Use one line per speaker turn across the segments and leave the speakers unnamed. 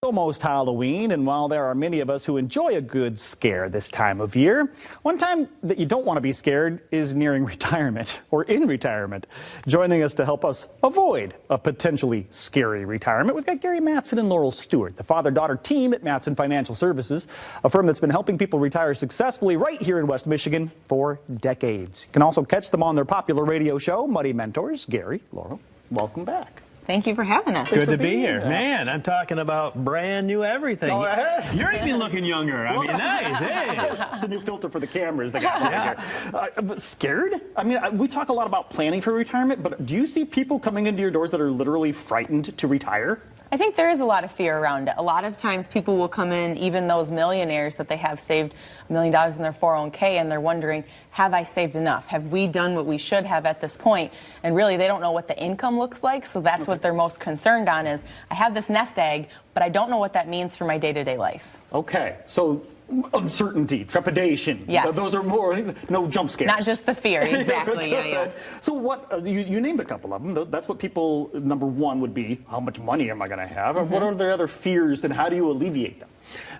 Almost Halloween, and while there are many of us who enjoy a good scare this time of year, one time that you don't want to be scared is nearing retirement or in retirement. Joining us to help us avoid a potentially scary retirement, we've got Gary Mattson and Laurel Stewart, the father-daughter team at Mattson Financial Services, a firm that's been helping people retire successfully right here in West Michigan for decades. You can also catch them on their popular radio show, Muddy Mentors. Gary, Laurel, welcome back.
Thank you for having us.
Good to be here. Man, I'm talking about brand new everything.
Go ahead.
You're even looking younger. I mean, nice. Hey.
It's a new filter for the cameras they got right here. Scared? I mean, we talk a lot about planning for retirement, but do you see people coming into your doors that are literally frightened to retire?
I think there is a lot of fear around it. A lot of times people will come in, even those millionaires that they have saved $1 million in their 401k, and they're wondering, have I saved enough? Have we done what we should have at this point? And really, they don't know what the income looks like, so that's what they're most concerned on is, I have this nest egg, but I don't know what that means for my day-to-day life.
Okay, so uncertainty, trepidation.
Yeah.
Those are more, no jump scares.
Not just the fear, exactly. Yeah.
So what, you named a couple of them. That's what people, number one would be, how much money am I going to have? Mm-hmm. What are the other fears and how do you alleviate them?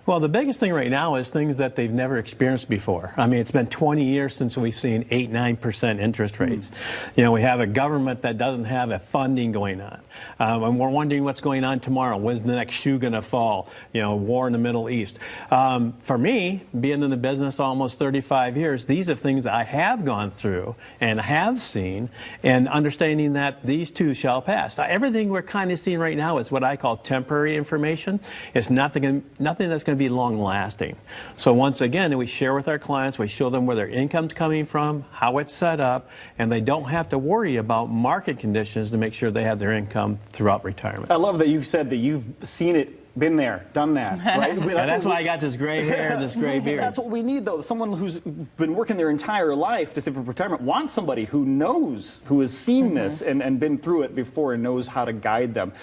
Well, the biggest thing right now is things that they've never experienced before. I mean, it's been 20 years since we've seen 8-9% interest rates. You know, we have a government that doesn't have a funding going on. And we're wondering what's going on tomorrow. When's the next shoe going to fall? You know, war in the Middle East. For me, being in the business almost 35 years, these are things I have gone through and have seen, and understanding that these too shall pass. Now, everything we're kind of seeing right now is what I call temporary information. It's nothing that's going to be long lasting. So once again, we share with our clients, we show them where their income's coming from, how it's set up, and they don't have to worry about market conditions to make sure they have their income throughout retirement.
I love that you said that you've seen it, been there, done that, right?
That's why I got this gray hair and this gray beard.
That's what we need, though. Someone who's been working their entire life to save for retirement wants somebody who knows, who has seen this and been through it before and knows how to guide them.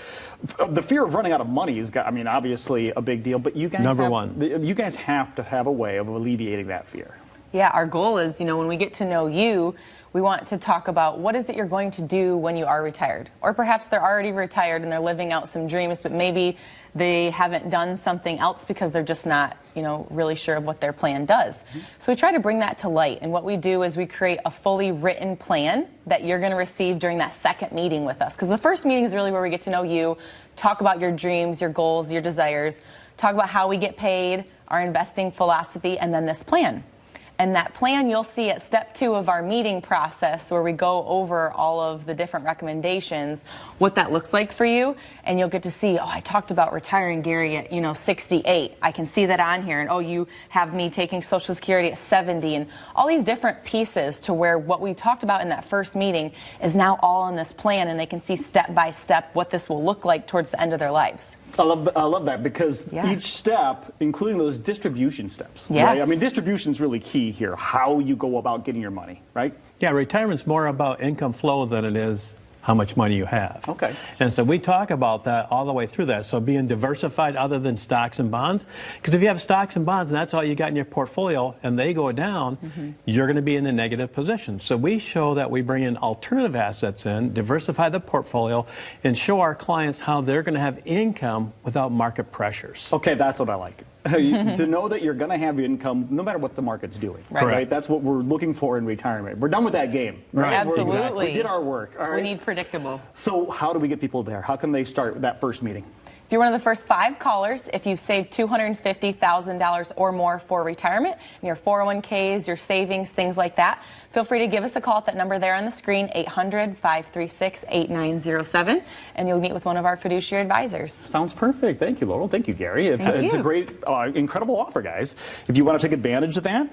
The fear of running out of money is, I mean, obviously a big deal, but you guys you guys have to have a way of alleviating that fear.
Yeah, our goal is, when we get to know you, we want to talk about what is it you're going to do when you are retired. Or perhaps they're already retired and they're living out some dreams, but maybe they haven't done something else because they're just not, really sure of what their plan does. So we try to bring that to light. And what we do is we create a fully written plan that you're going to receive during that second meeting with us. Because the first meeting is really where we get to know you, talk about your dreams, your goals, your desires, talk about how we get paid, our investing philosophy, and then this plan. And that plan you'll see at step 2 of our meeting process, where we go over all of the different recommendations, what that looks like for you. And you'll get to see, I talked about retiring, Gary, at 68. I can see that on here. And you have me taking Social Security at 70, and all these different pieces to where what we talked about in that first meeting is now all in this plan, and they can see step by step what this will look like towards the end of their lives.
I love that, because each step, including those distribution steps, right? I mean, distribution is really key here, how you go about getting your money, right?
Yeah, retirement's more about income flow than it is how much money you have.
Okay.
And so we talk about that all the way through that. So being diversified other than stocks and bonds, because if you have stocks and bonds and that's all you got in your portfolio and they go down, you're going to be in a negative position. So we show that we bring in alternative assets in, diversify the portfolio, and show our clients how they're going to have income without market pressures.
Okay, that's what I like. To know that you're going to have income no matter what the market's doing. Right? That's what we're looking for in retirement. We're done with that game. Right?
Absolutely.
We did our work. All right.
We need predictable.
So how do we get people there? How can they start that first meeting?
If you're one of the first 5 callers, if you've saved $250,000 or more for retirement, in your 401ks, your savings, things like that, feel free to give us a call at that number there on the screen, 800-536-8907, and you'll meet with one of our fiduciary advisors.
Sounds perfect. Thank you, Laurel. Thank you, Gary.
It's
a great, incredible offer, guys. If you want to take advantage of that,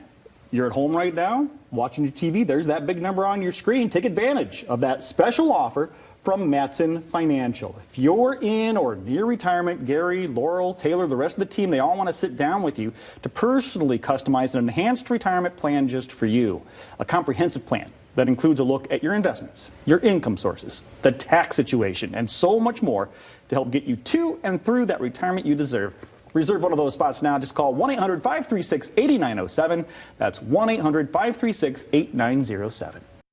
you're at home right now, watching your TV, there's that big number on your screen. Take advantage of that special offer from Mattson Financial. If you're in or near retirement, Gary, Laurel, Taylor, the rest of the team, they all want to sit down with you to personally customize an enhanced retirement plan just for you. A comprehensive plan that includes a look at your investments, your income sources, the tax situation, and so much more to help get you to and through that retirement you deserve. Reserve one of those spots now. Just call 1-800-536-8907. That's 1-800-536-8907.